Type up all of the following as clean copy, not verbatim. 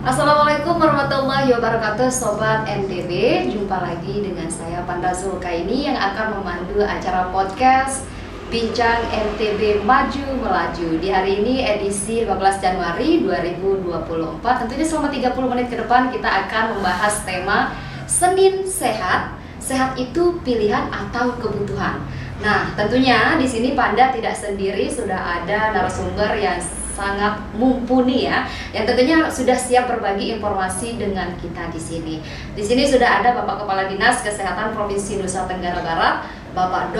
Assalamualaikum warahmatullahi wabarakatuh, Sobat NTB. Jumpa lagi dengan saya Panda Zulkaini yang akan memandu acara podcast Bincang NTB Maju Melaju. Di hari ini edisi 15 Januari 2024. Tentunya selama 30 menit ke depan kita akan membahas tema Senin Sehat. Sehat itu pilihan atau kebutuhan. Nah, tentunya di sini Panda tidak sendiri, sudah ada narasumber yang sangat mumpuni ya, yang tentunya sudah siap berbagi informasi dengan kita di sini. Di sini sudah ada Bapak Kepala Dinas Kesehatan Provinsi Nusa Tenggara Barat, Bapak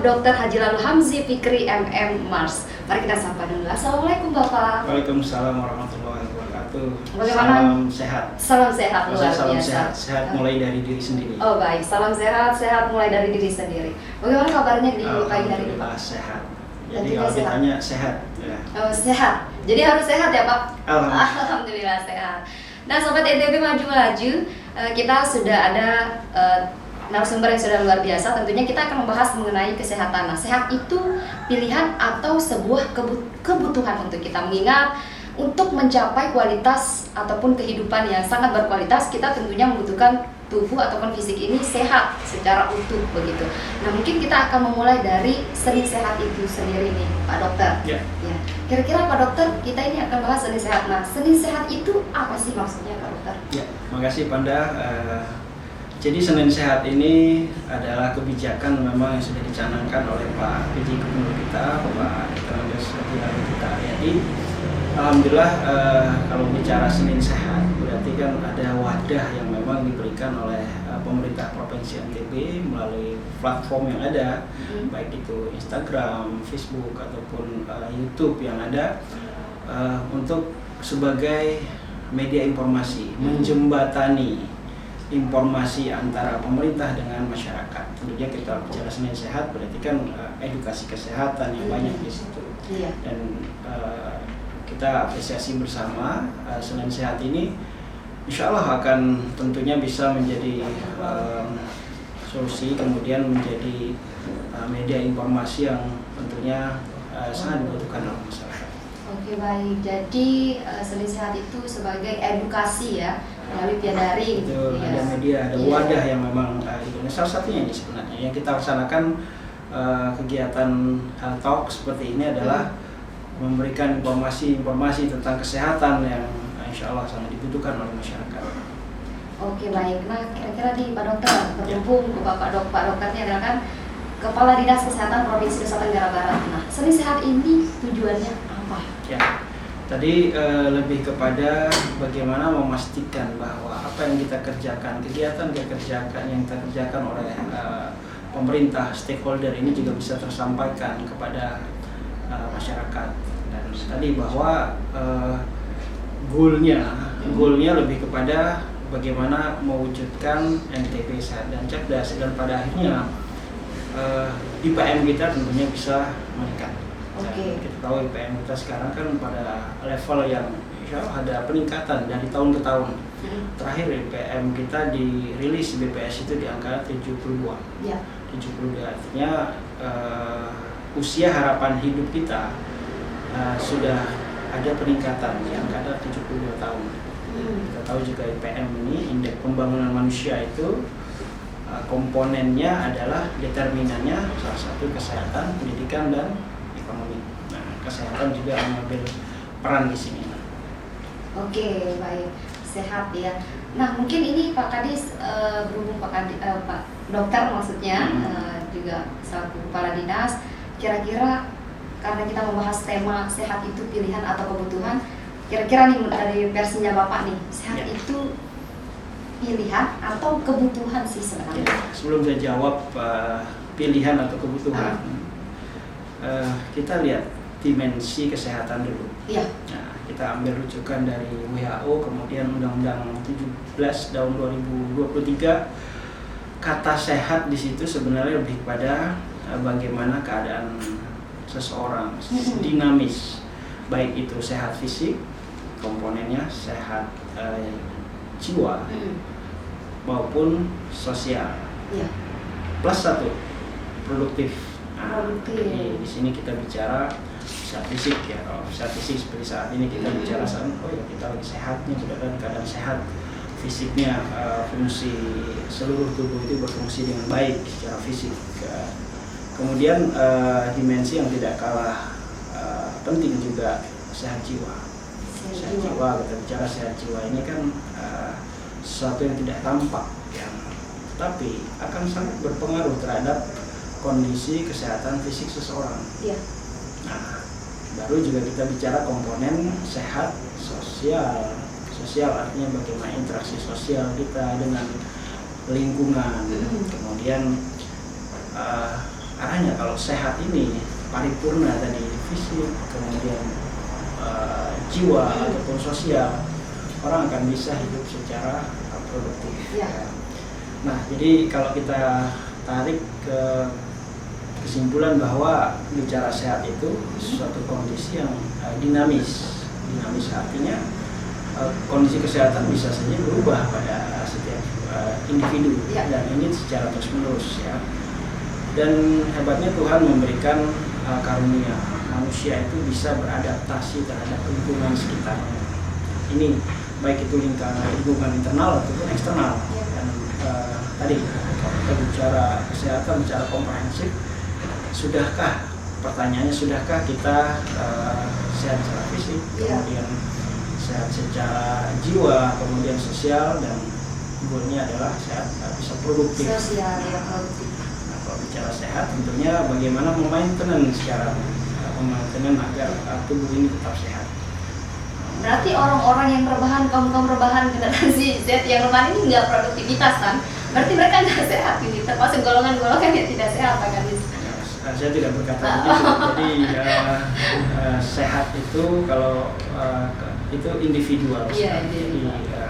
Dr. Haji Lalu Hamzi Fikri MM Mars. Mari kita sapa dulu. Assalamualaikum Bapak. Waalaikumsalam warahmatullahi wabarakatuh. Bagaimana? Salam sehat. Salam sehat luar Salam biasa. sehat mulai dari diri sendiri. Oh baik, salam sehat mulai dari diri sendiri. Bagaimana kabarnya di pagi hari ini Pak? Sehat. Dan Jadi juga kalau sehat. ditanya sehat ya. Oh, sehat. Jadi harus sehat ya Pak? Alhamdulillah. Alhamdulillah sehat. Nah Sobat NTB Maju Melaju, kita sudah ada narasumber yang sudah luar biasa. Tentunya kita akan membahas mengenai kesehatan. Nah, sehat itu pilihan atau sebuah kebutuhan untuk kita, mengingat untuk mencapai kualitas ataupun kehidupan yang sangat berkualitas, kita tentunya membutuhkan tubuh ataupun fisik ini sehat secara utuh begitu. Nah, mungkin kita akan memulai dari Senin Sehat itu sendiri nih, Pak Dokter. Ya. Ya. Kira-kira Pak Dokter, kita ini akan bahas Senin Sehat. Nah, Senin Sehat itu apa sih maksudnya, Pak Dokter? Ya, makasih Panda. Jadi Senin Sehat ini adalah kebijakan memang yang sudah dicanangkan oleh Pak PJ Gubernur kita, Bapak Dr. Andes Haji kita. Jadi alhamdulillah kalau bicara Senin Sehat berarti kan ada wadah yang memang diberikan oleh pemerintah Provinsi NTB melalui platform yang ada, baik itu Instagram, Facebook ataupun YouTube yang ada untuk sebagai media informasi, menjembatani informasi antara pemerintah dengan masyarakat. Tentunya kita bicara Senin Sehat berarti kan edukasi kesehatan yang banyak di situ. Iya. Dan kita apresiasi bersama Senin Sehat ini insya Allah akan tentunya bisa menjadi solusi, kemudian menjadi media informasi yang tentunya sangat dibutuhkan oleh masyarakat. Oke baik, jadi Senin Sehat itu sebagai edukasi ya, melalui via daring. Itu ada media, ada wadah yang memang itu. Salah satunya ini sebenarnya yang kita laksanakan kegiatan Health Talk seperti ini adalah memberikan informasi tentang kesehatan yang insya Allah sangat dibutuhkan oleh masyarakat. Oke baik, nah kira-kira nih Pak Dokter, berhubung ke Pak Dokternya adalah kan Kepala Dinas Kesehatan Provinsi Nusa Tenggara Barat. Nah, Senin Sehat ini tujuannya apa? Ya, tadi lebih kepada bagaimana memastikan bahwa apa yang kita kerjakan, kegiatan yang kita kerjakan oleh pemerintah, stakeholder ini juga bisa tersampaikan kepada masyarakat. Dan tadi bahwa goalnya lebih kepada bagaimana mewujudkan NTB sehat dan cerdas, dan pada akhirnya IPM kita tentunya bisa meningkat. Oke. Kita tahu IPM kita sekarang kan pada level yang insya Allah ada peningkatan dari tahun ke tahun. Terakhir IPM kita dirilis BPS itu di angka 72. Ya. 72 artinya usia harapan hidup kita sudah ada peningkatan di angka 72 tahun. Kita tahu juga IPM ini, indeks pembangunan manusia itu komponennya adalah determinannya salah satu kesehatan, pendidikan dan ekonomi. Nah, kesehatan juga mengambil peran di sini. Oke baik, sehat ya. Nah mungkin ini Pak Kadis, berhubung Pak Dokter maksudnya juga selaku Kepala Dinas, kira-kira karena kita membahas tema sehat itu pilihan atau kebutuhan, kira-kira nih dari versinya Bapak nih, sehat itu pilihan atau kebutuhan sih sebenarnya? Ya, sebelum saya jawab pilihan atau kebutuhan, kita lihat dimensi kesehatan dulu. Iya. Nah, kita ambil rujukan dari WHO, kemudian Undang-Undang 17 tahun 2023. Kata sehat di situ sebenarnya lebih pada bagaimana keadaan seseorang dinamis, baik itu sehat fisik, komponennya sehat jiwa maupun sosial. Iya. Plus satu, produktif Nah, jadi di sini kita bicara sehat fisik ya. Kalau sehat fisik seperti saat ini kita bicara kita lagi sehat nih, dalam keadaan sehat fisiknya, fungsi seluruh tubuh itu berfungsi dengan baik secara fisik. Kemudian dimensi yang tidak kalah penting juga sehat jiwa. Sehat jiwa, kita bicara sehat jiwa ini kan sesuatu yang tidak tampak, ya, tapi akan sangat berpengaruh terhadap kondisi kesehatan fisik seseorang. Ya. Nah, baru juga kita bicara komponen sehat sosial. Sosial artinya bagaimana interaksi sosial kita dengan lingkungan. Kemudian arahnya kalau sehat ini paripurna tadi, fisik, kemudian jiwa ataupun sosial, orang akan bisa hidup secara produktif. Ya. Nah, jadi kalau kita tarik ke kesimpulan bahwa bicara sehat itu suatu kondisi yang dinamis. Dinamis artinya kondisi kesehatan bisa saja berubah pada setiap individu, dan ini secara terus-menerus ya. Dan hebatnya Tuhan memberikan karunia manusia itu bisa beradaptasi terhadap lingkungan sekitarnya. Ini baik itu lingkungan internal ataupun eksternal. Dan tadi kalau kita bicara kesehatan, bicara komprehensif, pertanyaannya sudahkah kita sehat secara fisik, kemudian sehat secara jiwa, kemudian sosial, dan goalnya adalah sehat bisa produktif. Sosial ya, produktif. Nah, kalau bicara sehat tentunya bagaimana memaintenance agar tubuh ini tetap sehat. Berarti orang-orang yang rebahan, kaum rebahan generasi Z yang rebahan ini nggak produktivitas kan? Berarti mereka nggak sehat ini, termasuk golongan-golongan yang tidak sehat kan? Saya tidak berkata begitu. Jadi sehat itu kalau itu individual. Iya, jadi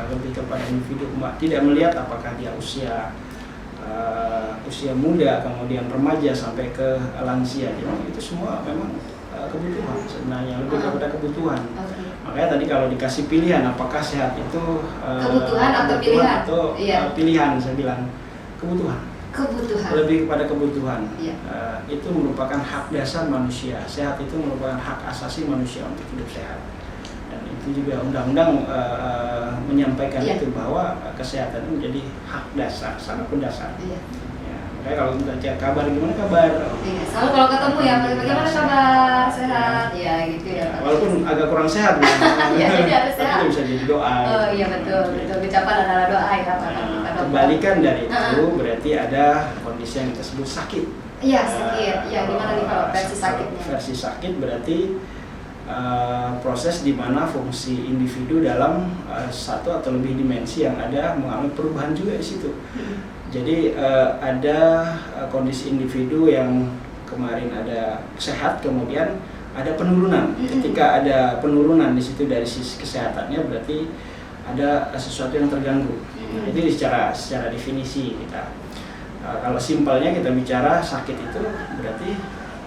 lebih kepada individu, tidak melihat apakah dia usia muda, kemudian remaja sampai ke lansia. Jadi itu semua memang kebutuhan sebenarnya, lebih kepada kebutuhan. Makanya tadi kalau dikasih pilihan apakah sehat itu kebutuhan atau pilihan? Pilihan, saya bilang kebutuhan. Lebih kepada kebutuhan. Itu merupakan hak dasar manusia. Sehat itu merupakan hak asasi manusia untuk hidup sehat. Dan itu juga undang-undang menyampaikan itu, bahwa kesehatan itu menjadi hak dasar, sangat mendasar. Makanya kalau kita cek kabar, gimana kabar? Selalu kalau ketemu ya, bagaimana kabar? Sehat? Ya gitu ya. Walaupun agak kurang sehat, jadi harus sehat. Tapi bisa jadi doa. Oh iya betul. Ucapan adalah doa ya. Kebalikan dari itu berarti ada kondisi yang kita sebut sakit. Iya, sakit. Ya, gimana nih kalau versi sakitnya? Versi sakit berarti proses di mana fungsi individu dalam satu atau lebih dimensi yang ada mengalami perubahan juga di situ. Jadi ada kondisi individu yang kemarin ada sehat, kemudian ada penurunan. Ketika ada penurunan di situ dari sisi kesehatannya, berarti ada sesuatu yang terganggu. Itu secara definisi kita. Kalau simpelnya kita bicara sakit itu berarti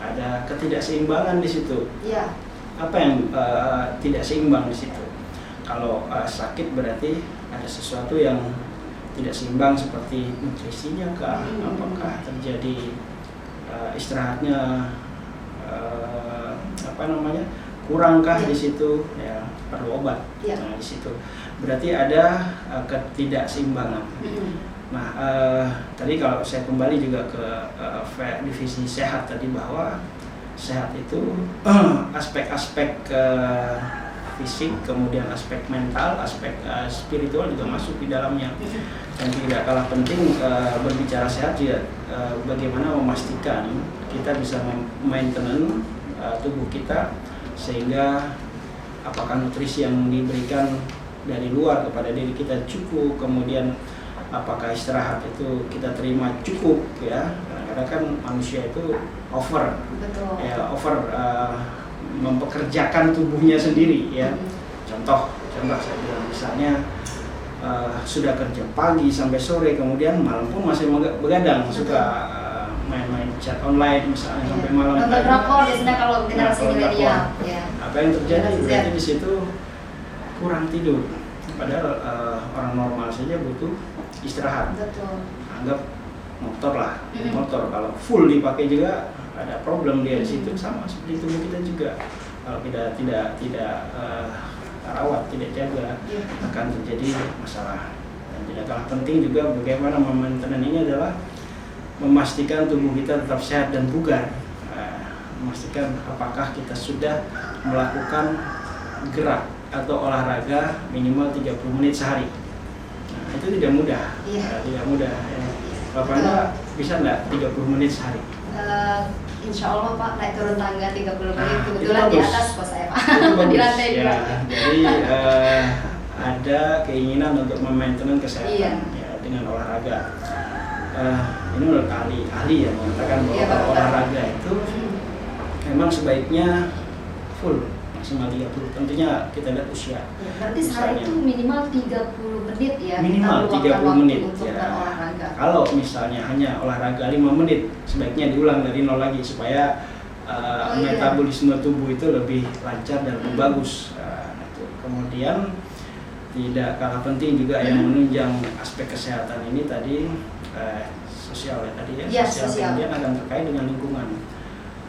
ada ketidakseimbangan di situ. Ya. Apa yang tidak seimbang di situ? Kalau sakit berarti ada sesuatu yang tidak seimbang, seperti nutrisinya kah? Apakah terjadi istirahatnya kurangkah di situ? Ya, perlu obat. Nah, di situ berarti ada ketidakseimbangan. Nah, tadi kalau saya kembali juga ke divisi sehat tadi, bahwa sehat itu aspek-aspek fisik, kemudian aspek mental, aspek spiritual juga masuk di dalamnya. Dan tidak kalah penting berbicara sehat juga bagaimana memastikan kita bisa maintenance tubuh kita, sehingga apakah nutrisi yang diberikan dari luar kepada diri kita cukup, kemudian apakah istirahat itu kita terima cukup, ya. Karena kan manusia itu over mempekerjakan tubuhnya sendiri, ya. Contoh saya bilang, misalnya sudah kerja pagi sampai sore, kemudian malam pun masih begadang, suka main-main chat online misalnya sampai malam. Nonton drakor biasanya kalau generasi milenial. Apa yang terjadi? Berarti di situ kurang tidur. Padahal orang normal saja butuh istirahat. Betul. Anggap motor lah, motor kalau full dipakai juga ada problem dia di situ, sama seperti tubuh kita juga kalau kita tidak rawat, tidak jaga akan terjadi masalah. Dan tidak kalah penting juga bagaimana maintenance ini adalah memastikan tubuh kita tetap sehat dan bugar, memastikan apakah kita sudah melakukan gerak atau olahraga minimal 30 menit sehari. Nah, itu tidak mudah, tidak mudah. Bapak Anda bisa nggak 30 menit sehari? Insya Allah Pak, naik turun tangga 30 menit, kebetulan di atas kos saya Pak, di lantai ya, jadi ada keinginan untuk memaintenance kesehatan ya, dengan olahraga. Ini menurut ahli yang mengatakan bahwa olahraga itu memang sebaiknya full maksimal 30. Tentunya kita lihat usia. Berarti sehari itu minimal 30 menit ya. Minimal 30 menit untuk ya. berolahraga. Kalau misalnya hanya olahraga 5 menit, sebaiknya diulang dari nol lagi supaya metabolisme tubuh itu lebih lancar dan lebih bagus. Kemudian tidak kalah penting juga yang menunjang aspek kesehatan ini tadi sosial ya tadi ya, sosial. Kemudian akan terkait dengan lingkungan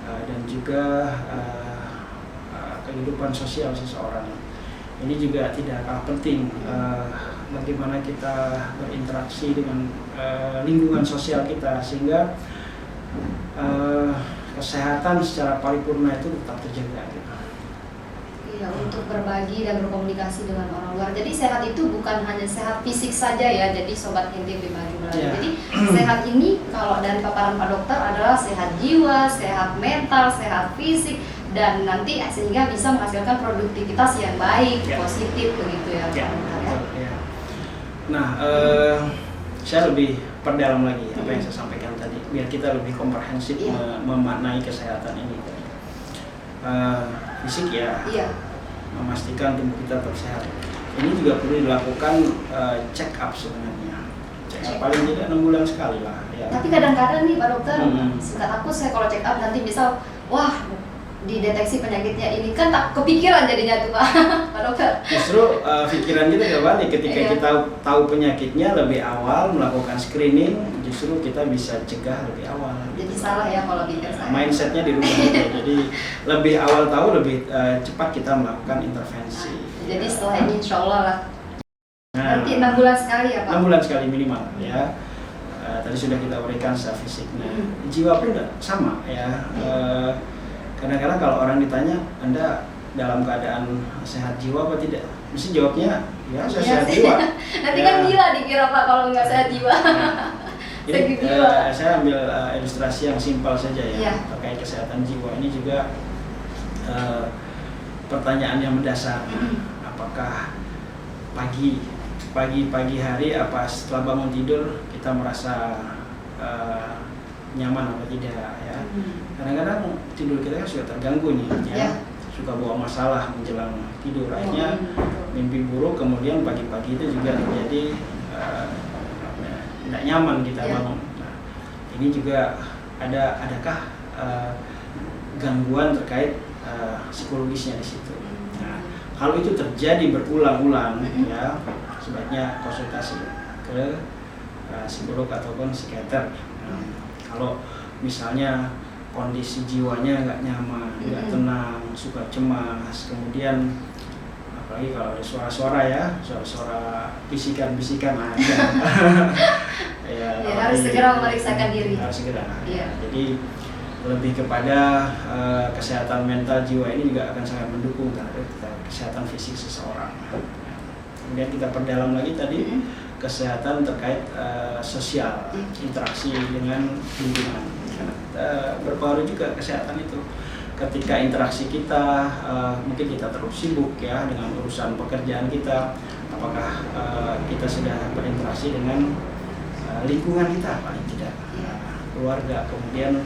dan juga kehidupan sosial seseorang. Ini juga tidak kalah penting, bagaimana kita berinteraksi dengan lingkungan sosial kita sehingga kesehatan secara paripurna itu tetap terjaga. Iya, untuk berbagi dan berkomunikasi dengan orang luar. Jadi sehat itu bukan hanya sehat fisik saja ya. Jadi sobat NTB Maju Melaju. Jadi sehat ini kalau dari paparan Pak Dokter adalah sehat jiwa, sehat mental, sehat fisik, dan nanti sehingga bisa menghasilkan produktivitas yang baik, positif begitu ya Pak Dokter. Nah, saya lebih perdalam lagi apa yang saya sampaikan tadi, biar kita lebih komprehensif memaknai kesehatan ini. Fisik ya, memastikan tubuh kita tetap sehat. Ini juga perlu dilakukan check up sebenarnya. Check up paling tidak 6 bulan sekali lah. Ya. Tapi kadang-kadang nih Pak Dokter, suka takut saya kalau check up nanti misal, wah dideteksi penyakitnya ini, kan tak kepikiran jadinya tuh Pak Pak Dokter. Justru pikiran kita kembali ketika kita tahu penyakitnya lebih awal, melakukan screening, justru kita bisa cegah lebih awal. Jadi salah ya kalau pikir saya. Mindsetnya dirubah gitu. Jadi lebih awal tahu, lebih cepat kita melakukan intervensi. Jadi setelah ini insya Allah lah. Nanti 6 bulan sekali ya Pak? 6 bulan sekali minimal ya. Tadi sudah kita uraikan secara fisik. Nah, jiwa pun sama ya. Kadang-kadang kalau orang ditanya, Anda dalam keadaan sehat jiwa apa tidak? Mesti jawabnya, ya saya sehat jiwa. Nanti kan gila dikira Pak kalau nggak sehat jiwa. Jadi saya ambil ilustrasi yang simpel saja ya terkait kesehatan jiwa. Ini juga pertanyaan yang mendasar. Apakah pagi hari apa setelah bangun tidur kita merasa nyaman atau tidak ya. Kadang-kadang tidur kita kan sudah terganggu nih ya. Suka bawa masalah menjelang tidur, akhirnya mimpi buruk, kemudian pagi-pagi itu juga terjadi tidak nyaman kita bangun. Nah, ini juga adakah gangguan terkait psikologisnya di situ. Nah, kalau itu terjadi berulang-ulang ya, sebaiknya konsultasi ke psikolog ataupun psikiater. Kalau misalnya kondisi jiwanya nggak nyaman, nggak tenang, suka cemas, kemudian apalagi kalau ada suara-suara ya, suara-suara bisikan-bisikan ada. Harus segera memeriksakan diri. Harus segera. Jadi lebih kepada kesehatan mental jiwa ini juga akan sangat mendukung terhadap kesehatan fisik seseorang. Kemudian kita perdalam lagi tadi kesehatan terkait sosial, interaksi dengan lingkungan. Berpengaruh juga kesehatan itu. Ketika interaksi kita, mungkin kita terlalu sibuk ya dengan urusan pekerjaan kita, apakah kita sudah berinteraksi dengan lingkungan kita paling tidak, keluarga, kemudian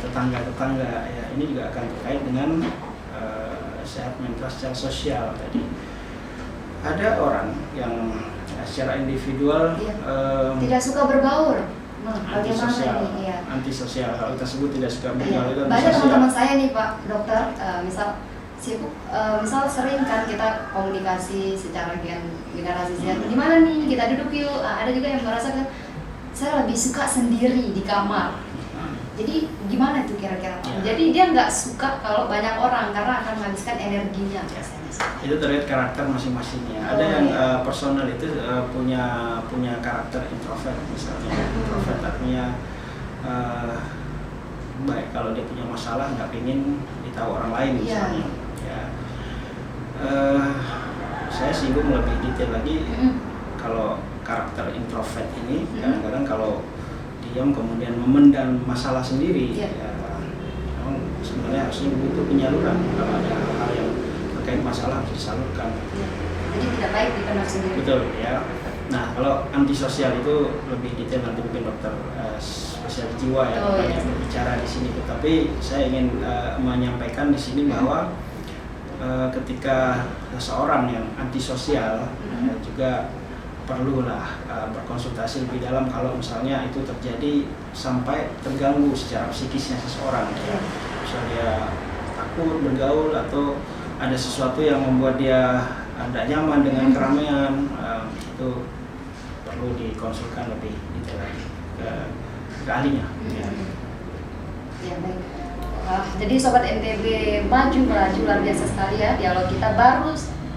tetangga-tetangga ya, ini juga akan terkait dengan sehat mental secara sosial tadi. Ada orang yang secara individual tidak suka berbaur, antisosial. Kalau kita sebut tidak suka bergaul itu banyak teman-teman saya nih Pak Dokter, misal sibuk, misal sering kan kita komunikasi secara generasi Z, gimana nih kita duduk yuk. Ada juga yang merasakan saya lebih suka sendiri di kamar. Jadi gimana tuh kira-kira Pak? Ya. Jadi dia nggak suka kalau banyak orang karena akan menghabiskan energinya biasanya. Itu terkait karakter masing-masingnya. Ada Oh, yang iya. personal itu punya karakter introvert misalnya. Introvert artinya baik kalau dia punya masalah nggak ingin ditahu orang lain misalnya. Ya. Saya singgung lebih detail lagi. Kalau karakter introvert ini kadang-kadang kalau diam kemudian memendam masalah sendiri, Ya. ya, memang sebenarnya harusnya butuh penyaluran. Kalau ada hal-hal yang terkait masalah harus disalurkan. Ya. Jadi tidak baik dipendam sendiri. Betul ya. Nah kalau antisosial itu lebih detail nanti mungkin dokter spesial jiwa ya banyak berbicara di sini. Tapi saya ingin menyampaikan di sini bahwa ketika seseorang yang antisosial juga perlulah berkonsultasi lebih dalam kalau misalnya itu terjadi sampai terganggu secara psikisnya seseorang. Ya. Misalnya dia takut bergaul atau ada sesuatu yang membuat dia tidak nyaman dengan keramaian, itu perlu dikonsulkan lebih detail lagi ke ahlinya. Ya baik. Jadi sobat NTB maju melaju luar biasa sekali ya dialog kita baru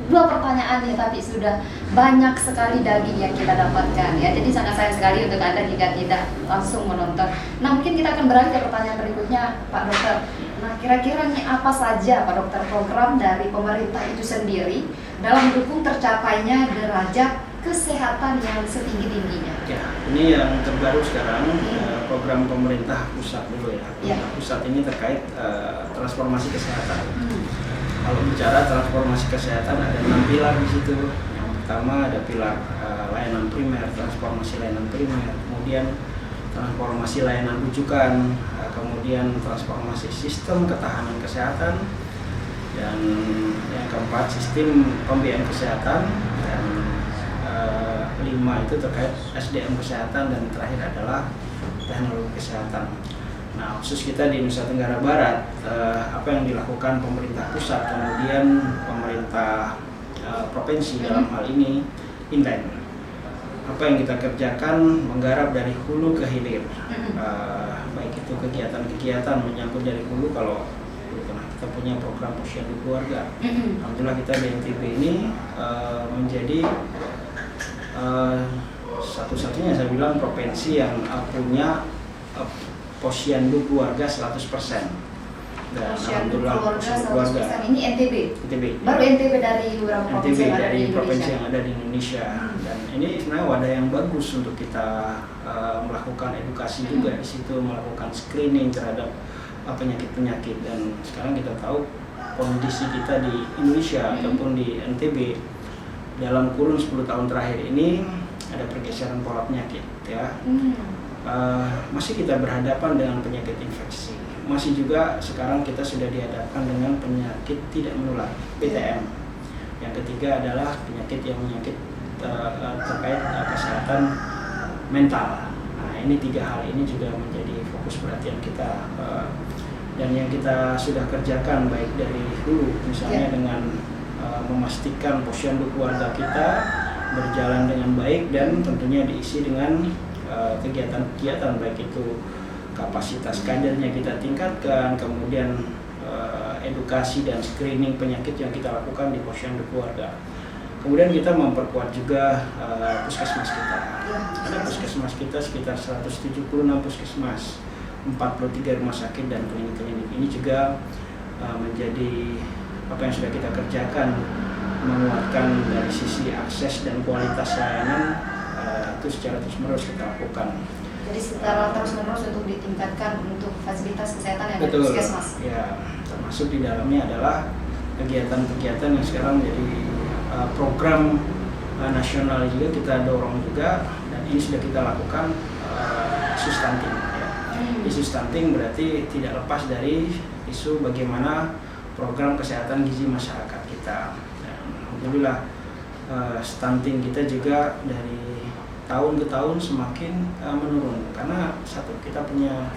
2 pertanyaan ya tapi sudah banyak sekali daging yang kita dapatkan ya. Jadi sangat sayang sekali untuk Anda jika tidak langsung menonton. Nah mungkin kita akan beralih ke pertanyaan berikutnya Pak Dokter. Nah kira-kira nih apa saja Pak Dokter program dari pemerintah itu sendiri dalam mendukung tercapainya derajat kesehatan yang setinggi-tingginya? Ya, ini yang terbaru sekarang program pemerintah pusat dulu ya. Pemerintah pusat ini terkait transformasi kesehatan. Kalau bicara transformasi kesehatan ada 6 pilar di situ. Yang pertama ada pilar layanan primer, transformasi layanan primer, kemudian transformasi layanan rujukan, kemudian transformasi sistem ketahanan kesehatan, dan yang keempat sistem pembiayaan kesehatan, dan 5 itu terkait SDM kesehatan, dan terakhir adalah teknologi kesehatan. Nah, khusus kita di Nusa Tenggara Barat, apa yang dilakukan pemerintah pusat, kemudian pemerintah provinsi dalam hal ini inline. Apa yang kita kerjakan menggarap dari hulu ke hilir, baik itu kegiatan-kegiatan menyangkut dari hulu. Kalau kita punya program posyandu keluarga, alhamdulillah kita di NTB ini menjadi satu-satunya saya bilang provinsi yang punya posyandu keluarga 100%. Dan alhamdulillah posyandu keluarga 100%. Ini NTB. Baru NTB dari beberapa provinsi yang ada di Indonesia. Provinsi yang ada di Indonesia. Dan ini sebenarnya wadah yang bagus untuk kita melakukan edukasi juga di situ, melakukan screening terhadap penyakit-penyakit. Dan sekarang kita tahu kondisi kita di Indonesia ataupun di NTB dalam kurun 10 tahun terakhir ini ada pergeseran pola penyakit ya. Masih kita berhadapan dengan penyakit infeksi, masih juga sekarang kita sudah dihadapkan dengan penyakit tidak menular PTM. Yang ketiga adalah penyakit yang menyakit terkait kesehatan mental. Nah ini 3 hal ini juga menjadi fokus perhatian kita, dan yang kita sudah kerjakan baik dari hulu misalnya dengan memastikan posyandu keluarga kita berjalan dengan baik dan tentunya diisi dengan kegiatan-kegiatan baik itu kapasitas kadernya kita tingkatkan, kemudian edukasi dan screening penyakit yang kita lakukan di posyandu keluarga. Kemudian kita memperkuat juga puskesmas kita. Ada puskesmas kita sekitar 176 puskesmas, 43 rumah sakit dan klinik-klinik. Ini juga menjadi apa yang sudah kita kerjakan, menguatkan dari sisi akses dan kualitas layanan. Itu secara terus-menerus kita lakukan. Jadi secara terus-menerus untuk ditingkatkan untuk fasilitas kesehatan yang ada di Betul, puskesmas. ya, termasuk di dalamnya adalah kegiatan-kegiatan yang sekarang menjadi program nasional juga kita dorong juga, dan ini sudah kita lakukan isu stunting. Ya. Isu stunting berarti tidak lepas dari isu bagaimana program kesehatan gizi masyarakat kita. Dan alhamdulillah stunting kita juga dari tahun ke tahun semakin menurun, karena satu kita punya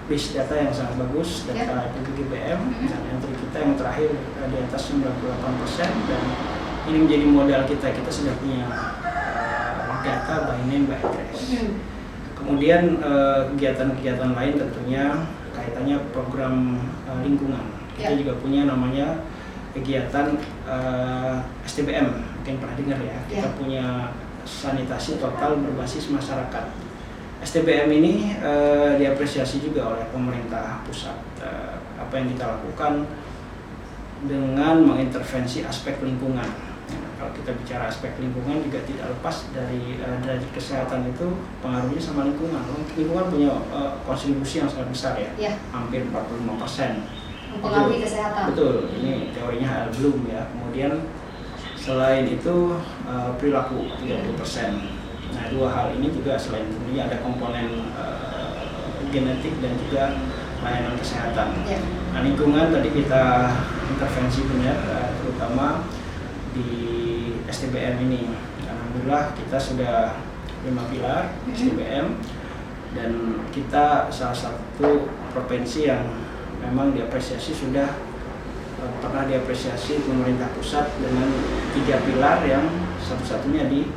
base data yang sangat bagus, data PPGBM, dan entry kita yang terakhir di atas 98%, dan ini menjadi modal kita sudah punya data by name by address. Kemudian kegiatan-kegiatan lain tentunya kaitannya program lingkungan. Kita juga punya namanya kegiatan STBM, mungkin pernah dengar ya. Kita punya sanitasi total berbasis masyarakat. STBM ini diapresiasi juga oleh pemerintah pusat. Apa yang kita lakukan dengan mengintervensi aspek lingkungan. Kalau kita bicara aspek lingkungan juga tidak lepas dari derajat kesehatan itu pengaruhnya sama lingkungan. Lingkungan punya kontribusi yang sangat besar ya, hampir 45%. Mempengaruhi kesehatan. Betul, ini teorinya H.L. Bloom ya. Kemudian selain itu perilaku 30%. Nah, dua hal ini juga selain tentunya ada komponen genetik dan juga layanan kesehatan. Nah, lingkungan tadi kita intervensi benar, terutama di STBM ini. Alhamdulillah kita sudah 5 pilar STBM dan kita salah satu provinsi yang memang diapresiasi sudah pernah diapresiasi pemerintah pusat dengan 3 pilar yang satu-satunya di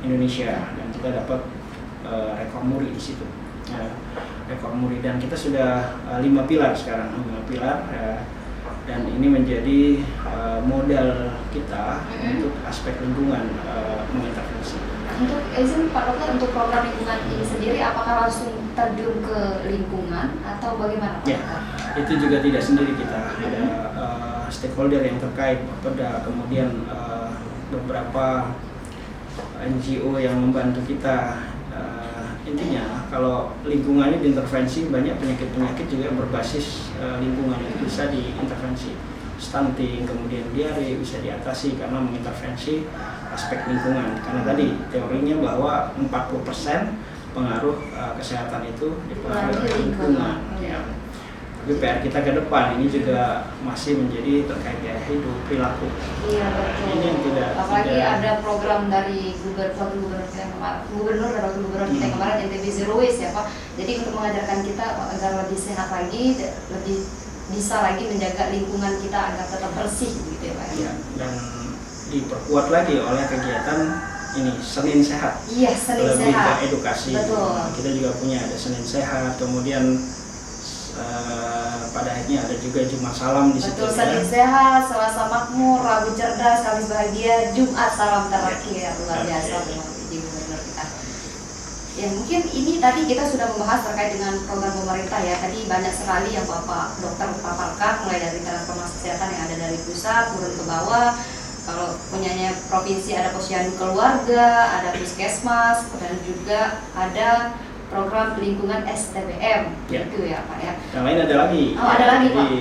Indonesia, dan kita dapat rekor muri di situ. Rekor muri, dan kita sudah 5 pilar sekarang, 5 pilar. Dan ini menjadi modal kita untuk aspek lingkungan mengintervensi. Untuk izin Pak Dokter, untuk program lingkungan ini sendiri apakah langsung terjun ke lingkungan atau bagaimana Pak? Ya, itu juga tidak sendiri kita. Ada stakeholder yang terkait, ada kemudian beberapa NGO yang membantu kita. Intinya kalau lingkungannya diintervensi, banyak penyakit-penyakit juga berbasis lingkungan itu bisa diintervensi. Stunting, kemudian diare bisa diatasi karena mengintervensi aspek lingkungan. Karena tadi teorinya bahwa 40% pengaruh kesehatan itu dipengaruhi oleh lingkungan. Ya. Tapi PR kita ke depan ini juga masih menjadi terkait gaya hidup, perilaku. Iya betul. Ini yang tidak. Apalagi ada program dari gubernur kita yang kemarin NTB Zero Waste ya Pak. Jadi untuk mengajarkan kita agar lebih sehat lagi, lebih bisa lagi menjaga lingkungan kita agar tetap bersih gitu ya Pak. Iya, dan diperkuat lagi oleh kegiatan ini Senin Sehat. Iya, Senin Lebih Sehat. ke edukasi. Betul. Kita juga punya ada Senin Sehat, kemudian pada akhirnya ada juga Jumat Salam di situ. Betul, Senin Sehat, Selasa Makmur, Rabu Cerdas, Kamis Bahagia, Jumat Salam terakhir. Luar biasa memang di gubernur kita. Ya mungkin ini tadi kita sudah membahas terkait dengan program pemerintah ya. Tadi banyak sekali yang Bapak Dokter paparkan, mulai dari transformasi kesehatan yang ada dari pusat turun ke bawah. Kalau punyanya provinsi ada posyandu keluarga, ada puskesmas, dan juga ada program lingkungan STBM, itu ya Pak ya. Yang lain ada lagi. Oh, ada lagi Pak. Jadi,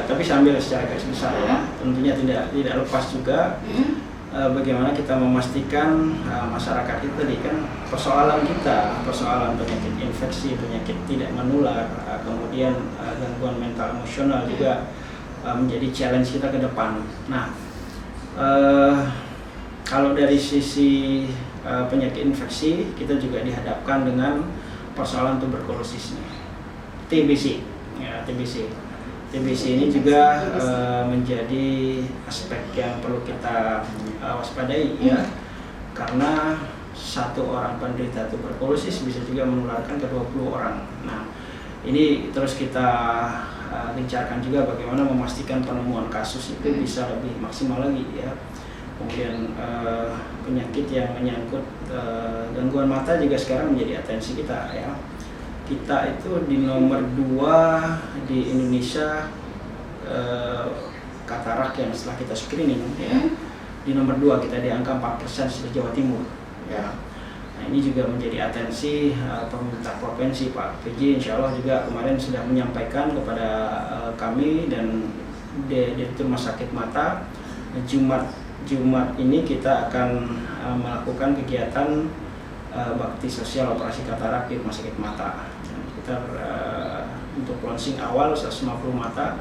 tapi sambil secara garis besar ya. Tentunya tidak lepas juga bagaimana kita memastikan masyarakat itu tadi kan persoalan penyakit infeksi, penyakit tidak menular, kemudian gangguan mental emosional juga menjadi challenge kita ke depan. Nah, kalau dari sisi penyakit infeksi, kita juga dihadapkan dengan persoalan tuberkulosis TBC ya, TBC ini juga menjadi aspek yang perlu kita waspadai ya, karena satu orang penderita tuberkulosis bisa juga menularkan ke 20 orang. Nah, ini terus kita gencarkan juga bagaimana memastikan penemuan kasus itu bisa lebih maksimal lagi ya. Kemudian penyakit yang menyangkut gangguan mata juga sekarang menjadi atensi kita ya. Kita itu di nomor 2 di Indonesia katarak yang setelah kita screening ya. Di nomor 2 kita di angka 4% di Jawa Timur ya. Nah, ini juga menjadi atensi pemerintah provinsi. Pak PJ insya Allah juga kemarin sudah menyampaikan kepada kami dan Direktur Rumah Sakit Mata, Jumat ini kita akan melakukan kegiatan bakti sosial operasi katarak di Rumah Sakit Mata. Kita untuk launching awal 150 mata,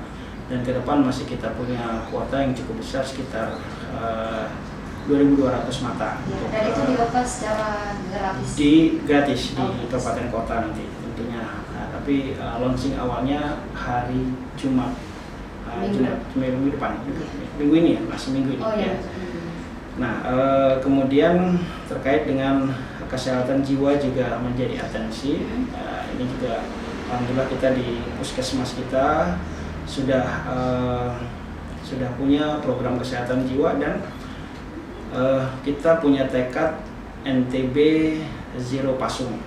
dan ke depan masih kita punya kuota yang cukup besar sekitar 2.200 mata. Ya, dan itu dilakukan secara gratis? Gratis di kabupaten kota nanti tentunya. Nah, tapi launching awalnya hari Jumat. Minggu depan, minggu ini ya, masih minggu ini. Oh, ya. Nah, kemudian terkait dengan kesehatan jiwa juga menjadi atensi. Ini juga alhamdulillah kita di puskesmas kita sudah punya program kesehatan jiwa, dan kita punya tekad NTB Zero Pasung.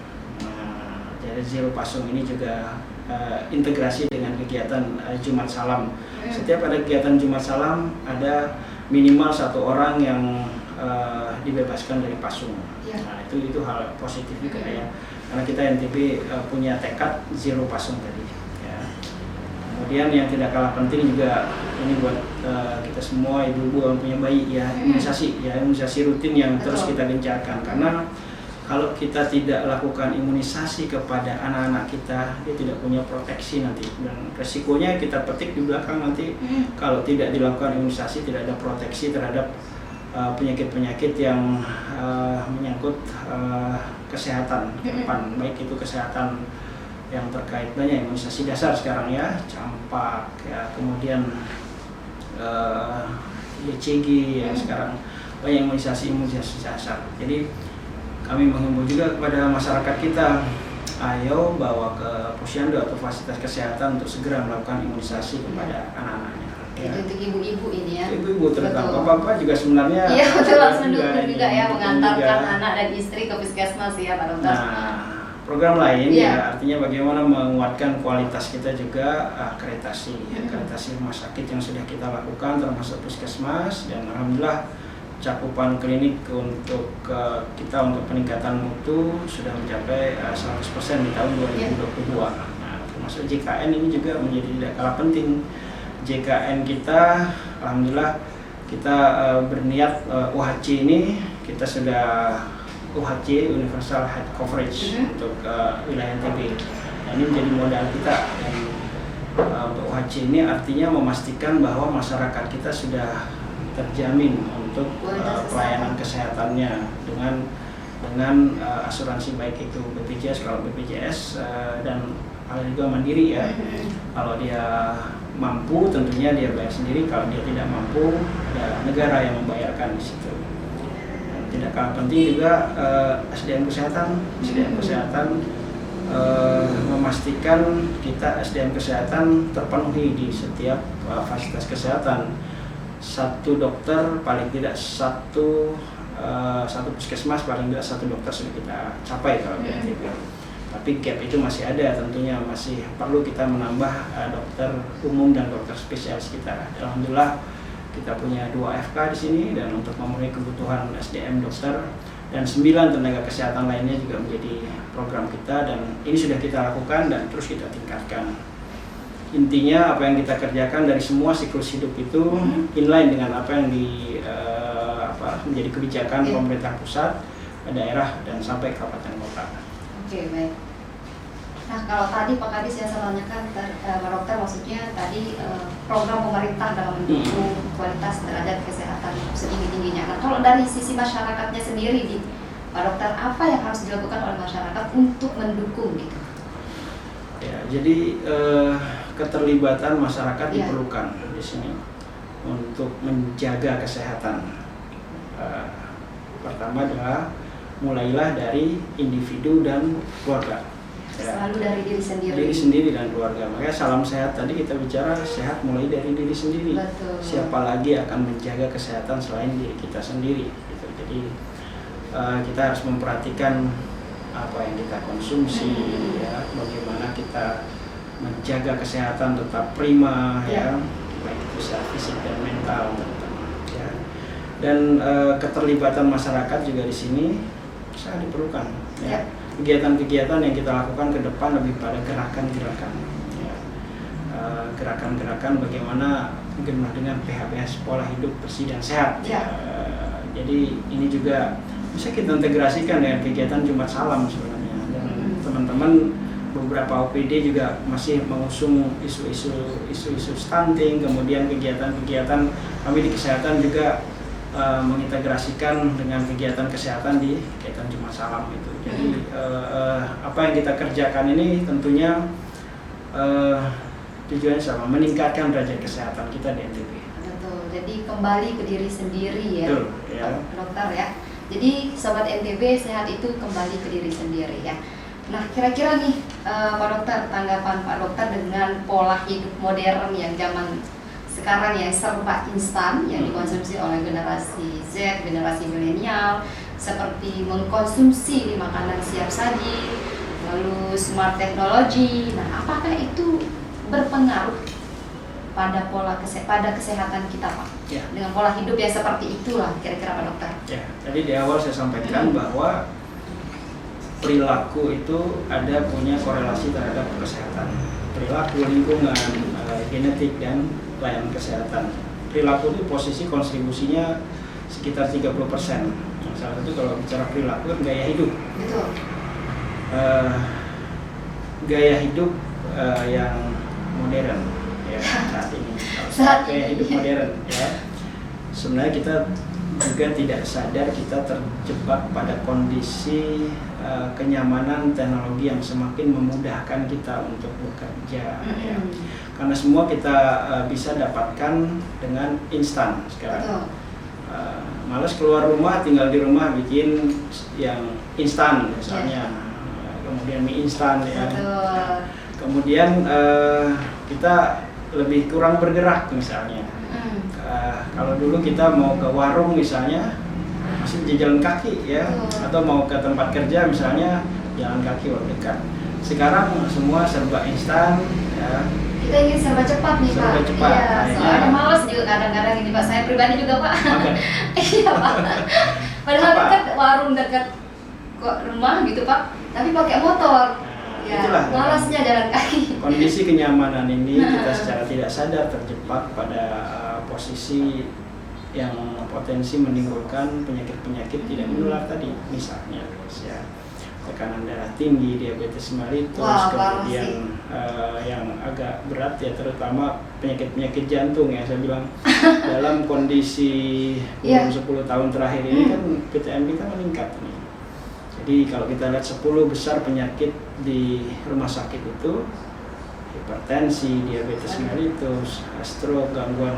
Jadi Zero Pasung ini juga integrasi dengan kegiatan Jumat Salam. Setiap ada kegiatan Jumat Salam ada minimal 1 orang yang dibebaskan dari pasung. Nah, itu hal positif juga ya, karena kita NTB punya tekad Zero Pasung tadi ya. Kemudian yang tidak kalah penting juga ini buat kita semua ibu-ibu yang punya bayi ya, imunisasi rutin yang terus kita gencarkan, karena kalau kita tidak lakukan imunisasi kepada anak-anak kita, dia tidak punya proteksi nanti, dan resikonya kita petik di belakang nanti. Kalau tidak dilakukan imunisasi, tidak ada proteksi terhadap penyakit-penyakit yang menyangkut kesehatan ke depan, baik itu kesehatan yang terkait banyak imunisasi dasar sekarang ya, campak ya, kemudian BCG ya, sekarang banyak imunisasi dasar. Jadi kami menghimbau juga kepada masyarakat kita, ayo bawa ke posyandu atau fasilitas kesehatan untuk segera melakukan imunisasi kepada anak-anaknya. Ya. Itu untuk ibu-ibu ini ya. Ibu-ibu terutama, bapak juga sebenarnya. Iya betul, harus mendukung juga ya, mengantarkan anak dan istri ke puskesmas ya Pak Dokter. Nah, program lain ya artinya bagaimana menguatkan kualitas kita juga akreditasi rumah sakit yang sudah kita lakukan termasuk puskesmas, dan alhamdulillah cakupan klinik untuk kita untuk peningkatan mutu sudah mencapai 100% di tahun 2022. Nah, termasuk JKN ini juga menjadi tidak kalah penting. JKN kita, alhamdulillah kita berniat UHC ini kita sudah UHC Universal Health Coverage untuk wilayah NTB. Nah, ini menjadi modal kita, dan untuk UHC ini artinya memastikan bahwa masyarakat kita sudah terjamin untuk pelayanan kesehatannya dengan asuransi, baik itu BPJS, kalau BPJS dan ada juga mandiri ya. Kalau dia mampu tentunya dia bayar sendiri, kalau dia tidak mampu ada negara yang membayarkan di situ. Dan tidak kalah penting juga SDM kesehatan memastikan kita SDM kesehatan terpenuhi di setiap fasilitas kesehatan. 1 dokter paling tidak satu puskesmas paling tidak 1 dokter sudah kita capai kalau di NTB. Tapi gap itu masih ada, tentunya masih perlu kita menambah dokter umum dan dokter spesialis kita. Alhamdulillah kita punya 2 FK di sini, dan untuk memenuhi kebutuhan SDM dokter dan 9 tenaga kesehatan lainnya juga menjadi program kita, dan ini sudah kita lakukan dan terus kita tingkatkan. Intinya apa yang kita kerjakan dari semua siklus hidup itu inline dengan apa yang menjadi kebijakan pemerintah pusat, daerah, dan sampai kabupaten kota. Oke, baik. Nah, kalau tadi Pak Kadis yang saya tanyakan, Pak Dokter, maksudnya tadi program pemerintah dalam mendukung kualitas derajat kesehatan setinggi-tingginya. Nah, kalau dari sisi masyarakatnya sendiri, Pak Dokter, apa yang harus dilakukan oleh masyarakat untuk mendukung gitu? Ya, jadi keterlibatan masyarakat diperlukan di sini untuk menjaga kesehatan. Pertama adalah mulailah dari individu dan keluarga. Selalu dari diri sendiri. Diri sendiri dan keluarga. Makanya salam sehat tadi kita bicara sehat mulai dari diri sendiri. Betul. Siapa lagi akan menjaga kesehatan selain diri kita sendiri. Gitu. Jadi kita harus memperhatikan apa yang kita konsumsi, ya, bagaimana kita menjaga kesehatan tetap prima, ya, baik itu secara fisik dan mental, ya. Dan keterlibatan masyarakat juga di sini sangat diperlukan. Ya. Kegiatan-kegiatan yang kita lakukan ke depan lebih pada gerakan-gerakan, ya. Gerakan-gerakan bagaimana dengan PHBS pola hidup bersih dan sehat. Ya. Jadi ini juga bisa kita integrasikan dengan kegiatan Jumat Salam sebenarnya, dan teman-teman beberapa OPD juga masih mengusung isu-isu stunting, kemudian kegiatan-kegiatan kami di kesehatan juga mengintegrasikan dengan kegiatan kesehatan di kegiatan Jumat Salam itu. Jadi apa yang kita kerjakan ini tentunya tujuannya sama, meningkatkan derajat kesehatan kita di NTB. Betul. Jadi kembali ke diri sendiri ya. Betul, ya. Dokter ya. Jadi Sobat NTB, sehat itu kembali ke diri sendiri ya. Nah, kira-kira nih Pak Dokter, tanggapan Pak Dokter dengan pola hidup modern yang zaman sekarang yang serba instan yang dikonsumsi oleh generasi Z, generasi milenial, seperti mengkonsumsi makanan siap saji, lalu smart technology. Nah, apakah itu berpengaruh pada pada kesehatan kita, Pak? Ya. Dengan pola hidup yang seperti itulah kira-kira Pak Dokter. Ya, tadi di awal saya sampaikan bahwa perilaku itu ada punya korelasi terhadap kesehatan. Perilaku, lingkungan, genetik, dan layanan kesehatan. Perilaku itu posisi kontribusinya sekitar 30%. Salah satu kalau bicara perilaku kan gaya hidup. Betul. Gaya hidup yang modern ya saat ini. Gaya hidup modern ya. Sebenarnya kita juga tidak sadar kita terjebak pada kondisi kenyamanan teknologi yang semakin memudahkan kita untuk bekerja ya. Karena semua kita bisa dapatkan dengan instan sekarang. Malas keluar rumah, tinggal di rumah bikin yang instan misalnya, kemudian mie instan ya. Kemudian kita lebih kurang bergerak misalnya. Kalau dulu kita mau ke warung misalnya masih jalan kaki ya, atau mau ke tempat kerja misalnya jalan kaki waktu dekat. Sekarang semua serba instan ya. Kita ingin serba cepat nih Pak. Cepat. Iya, soalnya malas juga kadang-kadang ini Pak. Saya pribadi juga Pak. Iya Pak. Padahal dekat warung dekat rumah gitu Pak, tapi pakai motor. Ya, malasnya jalan kaki. Kondisi kenyamanan ini kita secara tidak sadar terjebak pada posisi yang potensi menimbulkan penyakit-penyakit tidak menular tadi, misalnya ya, tekanan darah tinggi, diabetes mellitus, kemudian yang agak berat ya terutama penyakit-penyakit jantung ya saya bilang dalam kondisi 10 tahun terakhir ini kan PTM kita meningkat nih. Jadi kalau kita lihat 10 besar penyakit di rumah sakit itu hipertensi, diabetes mellitus, stroke, gangguan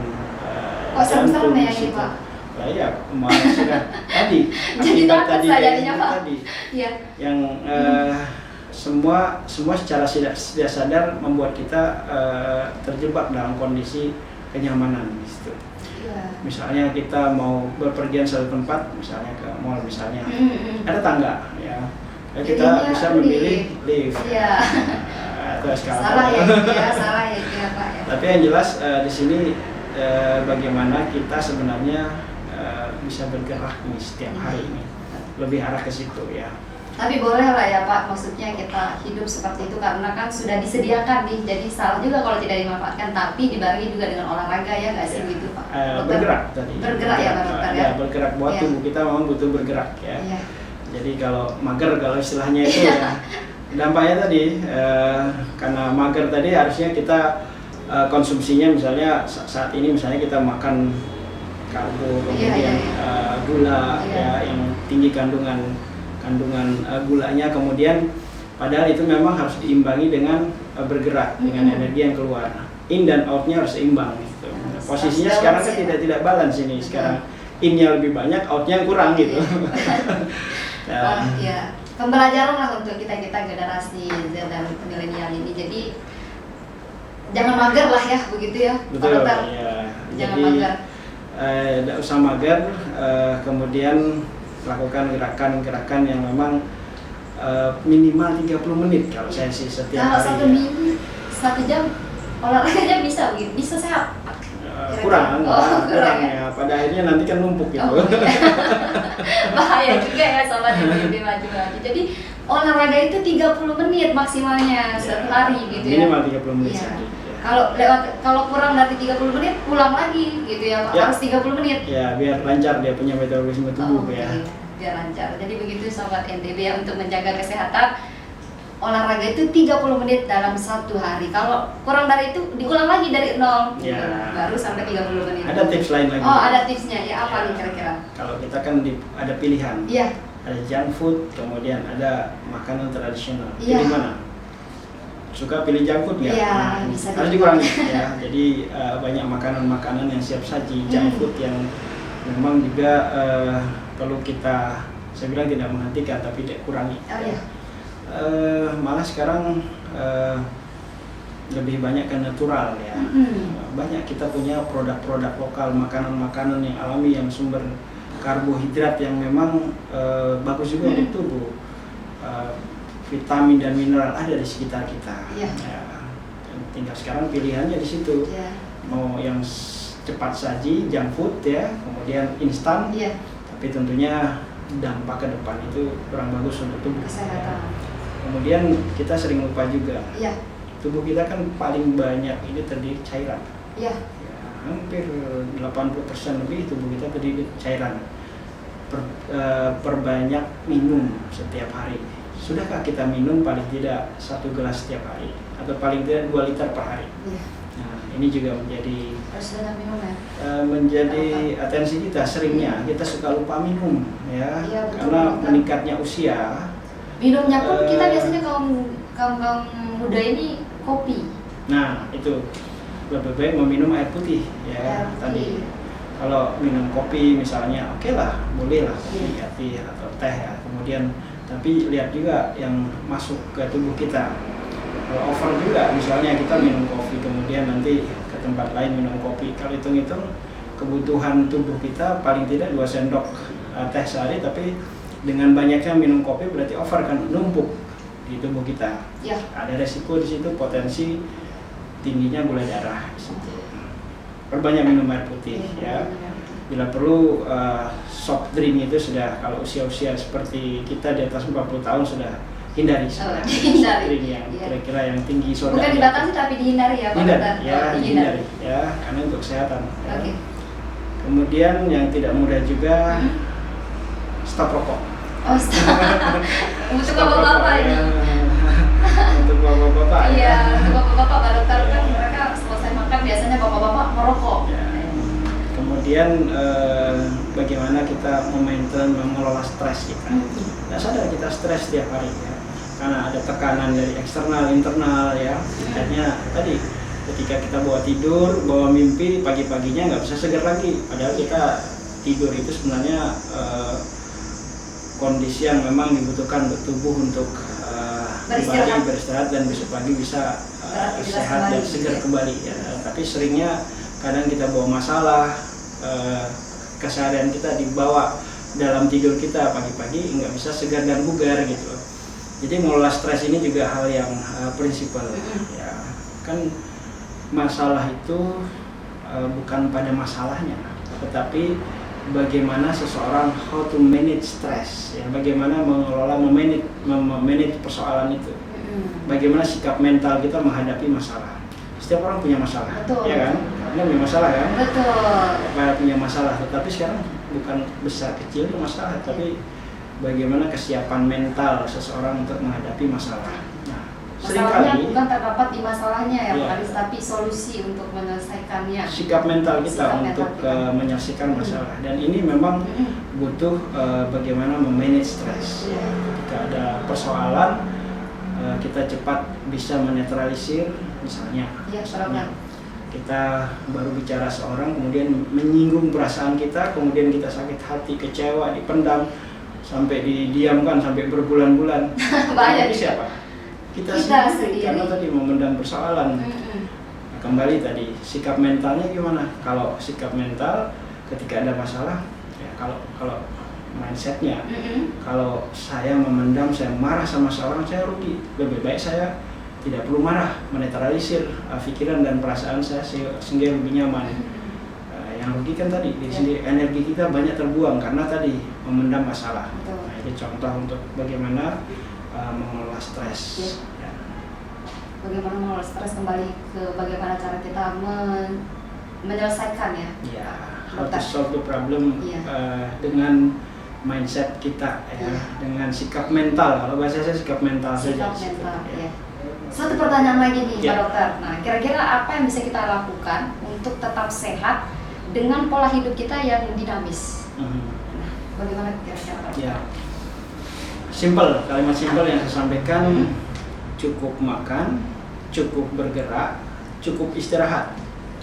jantung ya ini Pak? Nah, ya, kemarin sudah tadi akibat tadi ya. Yang semua secara tidak sadar membuat kita terjebak dalam kondisi kenyamanan gitu. Misalnya kita mau berpergian satu tempat, misalnya ke mall misalnya, ada tangga ya, kita bisa memilih lift atau eskalator. Salah ya Pak ya. Tapi yang jelas di sini bagaimana kita sebenarnya bisa bergerak nih setiap hari ini, lebih arah ke situ ya. Tapi boleh lah ya Pak, maksudnya kita hidup seperti itu karena kan sudah disediakan nih, jadi salah juga kalau tidak dimanfaatkan, tapi dibarengi juga dengan olahraga ya nggak sih gitu Pak? Bergerak tadi. Bergerak ya Pak Dokter ya? Bergerak buat tubuh kita memang butuh bergerak ya. Jadi kalau mager kalau istilahnya itu ya, dampaknya tadi karena mager tadi harusnya kita konsumsinya misalnya saat ini misalnya kita makan karbo, kemudian gula ya yang tinggi kandungan gulanya, kemudian padahal itu memang harus diimbangi dengan bergerak dengan energi yang keluar, in dan outnya harus seimbang gitu. Posisinya sekarang kan tidak balance ini, sekarang innya lebih banyak, outnya kurang gitu. Ya, pembelajaran lah untuk kita generasi Z dan milenial ini, jadi jangan mager lah ya begitu ya. Betul ya. Jangan jadi, mager. Tidak usah mager, kemudian lakukan gerakan-gerakan yang memang minimal 30 menit kalau saya sih setiap hari. Kalau 1 jam olahraganya bisa sehat? Kurang ya. Pada akhirnya nanti kan numpuk gitu. Bahaya juga ya Sobat NTB maju. Jadi olahraga itu 30 menit maksimalnya satu hari gitu ya. Minimal 30 menit saja. Kalau kurang dari 30 menit pulang lagi gitu ya Pak, harus 30 menit. Ya, biar lancar dia punya metabolisme tubuh ya. Biar lancar. Jadi begitu Sobat NTB ya, untuk menjaga kesehatan olahraga itu 30 menit dalam satu hari. Kalau kurang dari itu diulang lagi dari nol. Ya. Baru sampai 30 menit. Ada tips lain lagi. Oh, ada tipsnya ya, apa nih kira-kira? Kalau kita kan ada pilihan. Iya. Ada junk food, kemudian ada makanan tradisional. Iya. Pilih mana? Suka pilih junk food nggak? Iya, bisa harus dikurangi ya. Jadi banyak makanan-makanan yang siap saji, junk food yang memang juga perlu kita, saya bilang tidak menghentikan tapi tidak kurangi. Oh iya. Malah sekarang lebih banyak ke natural ya. Banyak kita punya produk-produk lokal, makanan-makanan yang alami yang sumber karbohidrat yang memang bagus juga untuk tubuh. Vitamin dan mineral ada di sekitar kita. Yeah. Ya, tinggal sekarang pilihannya di situ. Yeah. Mau yang cepat saji, junk food ya, kemudian instan. Yeah. Tapi tentunya dampak ke depan itu kurang bagus untuk tubuh. Kesehatan. Kemudian kita sering lupa juga. Yeah. Tubuh kita kan paling banyak ini terdiri cairan. Yeah. Ya, hampir 80% lebih tubuh kita terdiri cairan. Perbanyak minum setiap hari. Sudahkah kita minum paling tidak 1 gelas setiap hari atau paling tidak 2 liter per hari? Yeah. Nah, ini juga menjadi minum ya. Menjadi atensi kita. Seringnya kita suka lupa minum ya, Iya, betul, karena betul. meningkatnya usia. Minumnya pun kita biasanya kaum muda ini kopi. Nah, itu lebih baik meminum air putih ya. Air putih. Tadi kalau minum kopi misalnya, oke lah, boleh lah kopi atau teh ya. Kemudian tapi lihat juga yang masuk ke tubuh kita. Kalau over juga, misalnya kita minum kopi kemudian nanti ke tempat lain minum kopi. Kalau hitung-hitung kebutuhan tubuh kita paling tidak 2 sendok teh sehari, tapi dengan banyaknya minum kopi berarti over kan, numpuk di tubuh kita. Ya. Ada resiko di situ, potensi tingginya gula darah. Perbanyak minum air putih ya. Bila perlu soft drink itu sudah, kalau usia-usia seperti kita di atas 40 tahun sudah hindari. Hindari. Soft drink yang kira-kira yang tinggi soda. Bukan dibatasi tapi dihindari ya Pak. Hindari ya, karena untuk kesehatan. Oke. Kemudian yang tidak mudah juga stop rokok. Oh, stop. Untuk bapak-bapak ini. Untuk bapak-bapak Iya, ya. untuk bapak-bapak Pak Dokter kan mereka selesai makan biasanya bapak-bapak merokok. Ya. Kemudian bagaimana kita mengelola stres kita. Tidak sadar kita stres setiap hari ya. Karena ada tekanan dari eksternal, internal ya. Akhirnya tadi ketika kita bawa tidur, bawa mimpi, pagi-paginya nggak bisa segar lagi. Padahal kita tidur itu sebenarnya kondisi yang memang dibutuhkan untuk tubuh untuk beristirahat dan besok pagi bisa sehat dan segar kembali ya. Tapi seringnya kadang kita bawa masalah, keseharian kita dibawa dalam tidur kita, pagi-pagi nggak bisa segar dan bugar gitu. Jadi mengelola stres ini juga hal yang prinsipal ya. Kan masalah itu bukan pada masalahnya, tetapi bagaimana seseorang how to manage stress ya, bagaimana mengelola memanage persoalan itu, bagaimana sikap mental kita menghadapi masalah. Setiap orang punya masalah. Betul. Ya kan, karena punya masalah kan. Betul. Punya masalah, tetapi sekarang bukan besar kecil itu masalah, tapi bagaimana kesiapan mental seseorang untuk menghadapi masalah. Nah, masalahnya seringkali bukan terdapat di masalahnya ya, Iya. Pak Aris, tapi solusi untuk menyelesaikannya. sikap mental kita Sikap untuk mental kita. menyelesaikan masalah, dan ini memang butuh bagaimana memanage stres. Iya. Ketika ada persoalan, kita cepat bisa menetralisir. Misalnya kita baru bicara seorang, kemudian menyinggung perasaan kita, kemudian kita sakit hati, kecewa, dipendam, sampai didiamkan sampai berbulan-bulan. Banyak. Jadi siapa? Kita sendiri. karena tadi memendam persoalan. Kembali tadi, sikap mentalnya gimana? Kalau sikap mental ketika ada masalah, ya kalau mindsetnya, kalau saya memendam, saya marah sama seorang, saya rugi. Lebih baik saya tidak perlu marah, menetralisir pikiran dan perasaan saya sehingga lebih nyaman. Yang rugi kan tadi diri sendiri, energi kita banyak terbuang karena tadi memendam masalah. Nah, itu contoh untuk bagaimana mengelola stres. Ya. Bagaimana mengelola stres, kembali ke bagaimana cara kita menyelesaikan ya. Ya, how to solve the problem dengan mindset kita ya, dengan sikap mental. Kalau bahasa saya sikap mental saja. Sikap mental ya. Satu pertanyaan lagi nih Pak Dokter. Nah, kira-kira apa yang bisa kita lakukan untuk tetap sehat dengan pola hidup kita yang dinamis? Nah, bagaimana kira-kira Pak Dokter? Ya. Simple, kalimat simple yang saya sampaikan, cukup makan, cukup bergerak, cukup istirahat.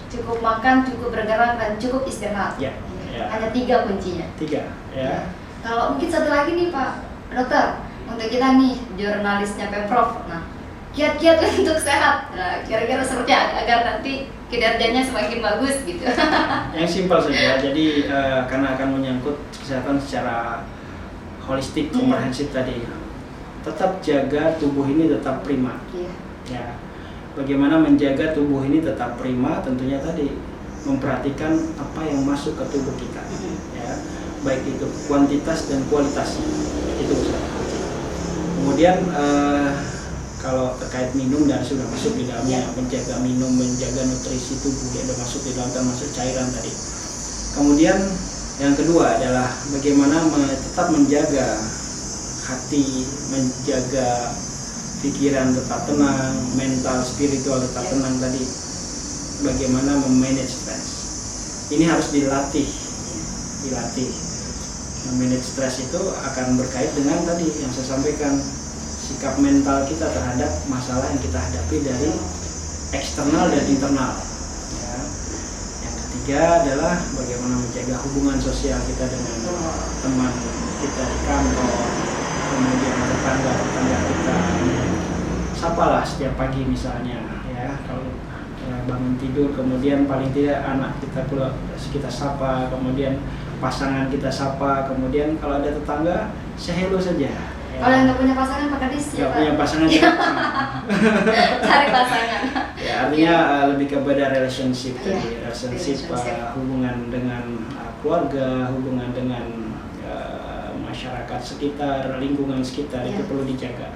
Cukup makan, cukup bergerak, dan cukup istirahat. Ya. Hanya 3 kuncinya. 3 ya. Kalau mungkin satu lagi nih Pak Dokter, untuk kita nih jurnalisnya Pemprov, nah kiat-kiat untuk sehat, nah kira-kira seperti agar nanti kinerjanya semakin bagus gitu. Yang simpel saja, jadi karena akan menyangkut kesehatan secara holistik, komprehensif tadi, tetap jaga tubuh ini tetap prima. Iya. Ya, bagaimana menjaga tubuh ini tetap prima? Tentunya tadi memperhatikan apa yang masuk ke tubuh kita, ya, baik itu kuantitas dan kualitasnya, itu sangat penting. Kemudian kalau terkait minum dan sudah masuk di dalamnya, menjaga minum, menjaga nutrisi tubuh, ya sudah masuk di dalam, termasuk cairan tadi. Kemudian yang kedua adalah bagaimana tetap menjaga hati, menjaga pikiran tetap tenang, mental, spiritual tetap tenang tadi. Bagaimana memanage stres. Ini harus dilatih. Memanage stres itu akan berkait dengan tadi yang saya sampaikan, sikap mental kita terhadap masalah yang kita hadapi dari eksternal dan internal. Ya. Yang ketiga adalah bagaimana menjaga hubungan sosial kita dengan teman kita di kantor, kemudian tetangga kita. Sapalah setiap pagi misalnya, ya, kalau bangun tidur, kemudian paling tidak anak kita pula kita sapa, kemudian pasangan kita sapa, kemudian kalau ada tetangga say hello saja. Ya. Kalau yang nggak punya pasangan pakai dis ya, Nggak punya pasangan ya. cari pasangan. Ya, artinya lebih kepada relationship Iya, tadi, relationship, relationship. hubungan dengan keluarga, hubungan dengan masyarakat sekitar, lingkungan sekitar, itu perlu dijaga.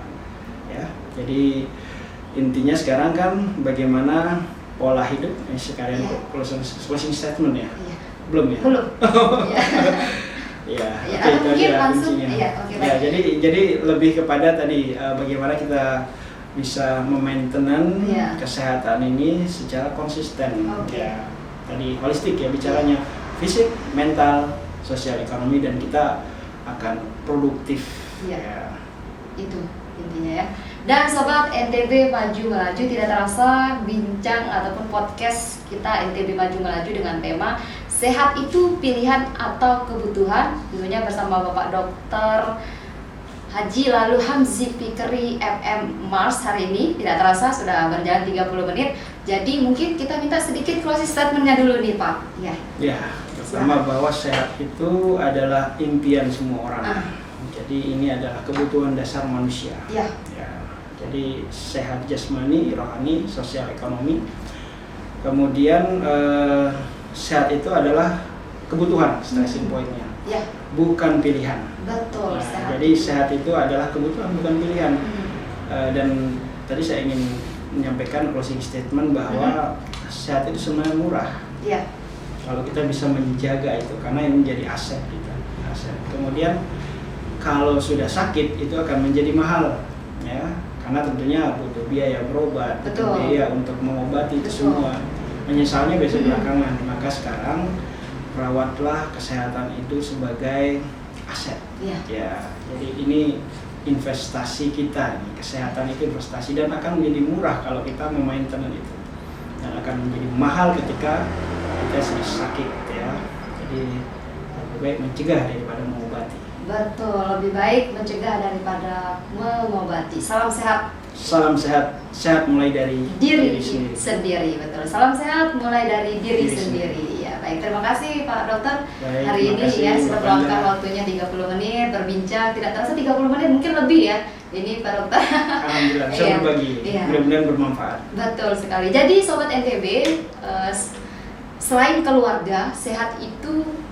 Ya, jadi intinya sekarang kan bagaimana pola hidup, sekalian closing statement ya. Belum ya? Belum. Ya, Ya, oke, atau itu mungkin aja langsung kuncinya. ya, oke, Ya, baik. jadi lebih kepada tadi bagaimana kita bisa memaintenan kesehatan ini secara konsisten. Oke. Ya, tadi holistik ya bicaranya, fisik, mental, sosial, ekonomi, dan kita akan produktif. Ya. Itu intinya ya. Dan sobat NTB Maju Melaju, tidak terasa bincang ataupun podcast kita NTB Maju Melaju dengan tema sehat itu pilihan atau kebutuhan, tentunya bersama Bapak Dokter Haji Lalu Hamzi Fikri MM Mars. Hari ini tidak terasa sudah berjalan 30 menit. Jadi mungkin kita minta sedikit closing statementnya dulu nih Pak. Ya, pertama bahwa sehat itu adalah impian semua orang. Jadi ini adalah kebutuhan dasar manusia. Ya. Jadi sehat jasmani, rohani, sosial, ekonomi. Kemudian sehat itu adalah kebutuhan, stressing pointnya, bukan pilihan. Betul. Nah, jadi sehat itu adalah kebutuhan, bukan pilihan. Dan tadi saya ingin menyampaikan closing statement bahwa sehat itu sebenarnya murah. Kalau kita bisa menjaga itu, karena ini menjadi aset kita. Aset. Kemudian kalau sudah sakit itu akan menjadi mahal, ya. Karena tentunya butuh biaya berobat, butuh biaya untuk mengobati itu semua. Menyesalnya biasa belakangan. Maka sekarang rawatlah kesehatan itu sebagai aset. Ya, jadi ini investasi kita nih. Kesehatan itu investasi dan akan menjadi murah kalau kita memainten itu. Dan akan menjadi mahal ketika kita sedih sakit, ya. Jadi lebih baik mencegah daripada mengobati. Betul, lebih baik mencegah daripada mengobati. Salam sehat. Salam sehat, sehat mulai dari diri sendiri. Betul. Salam sehat mulai dari diri Diri sendiri. Ya, baik. Terima kasih Pak Dokter. Baik, hari ini kasih, ya sudah meluangkan waktunya 30 menit berbincang. Tidak terasa 30 menit, mungkin lebih ya. Ini Pak Dokter. Alhamdulillah bisa berbagi. Mudah-mudahan bermanfaat. Betul sekali. Jadi sobat NTB, selain keluarga, sehat itu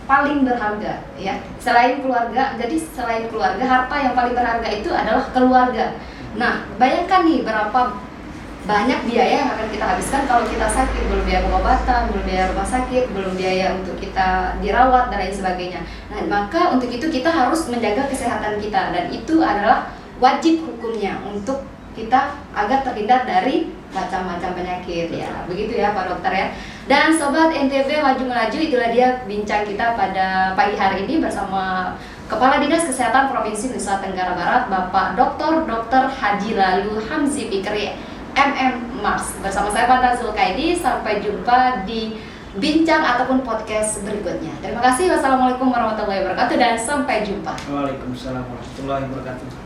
paling berharga, ya. Selain keluarga, jadi selain keluarga, harta yang paling berharga itu adalah keluarga. Nah, bayangkan nih berapa banyak biaya yang akan kita habiskan kalau kita sakit, belum biaya pengobatan, belum biaya rumah sakit, belum biaya untuk kita dirawat dan lain sebagainya. Nah, maka untuk itu kita harus menjaga kesehatan kita, dan itu adalah wajib hukumnya untuk kita agar terhindar dari macam-macam penyakit. Ya, begitu ya Pak Dokter ya. Dan sobat NTB Maju Melaju, itulah dia bincang kita pada pagi hari ini bersama Kepala Dinas Kesehatan Provinsi Nusa Tenggara Barat, Bapak Dr. Haji Lalu Hamzi Fikri MM Mars. Bersama saya Panda Zulkaidi, sampai jumpa di bincang ataupun podcast berikutnya. Terima kasih. Wassalamualaikum warahmatullahi wabarakatuh dan sampai jumpa. Waalaikumsalam warahmatullahi wabarakatuh.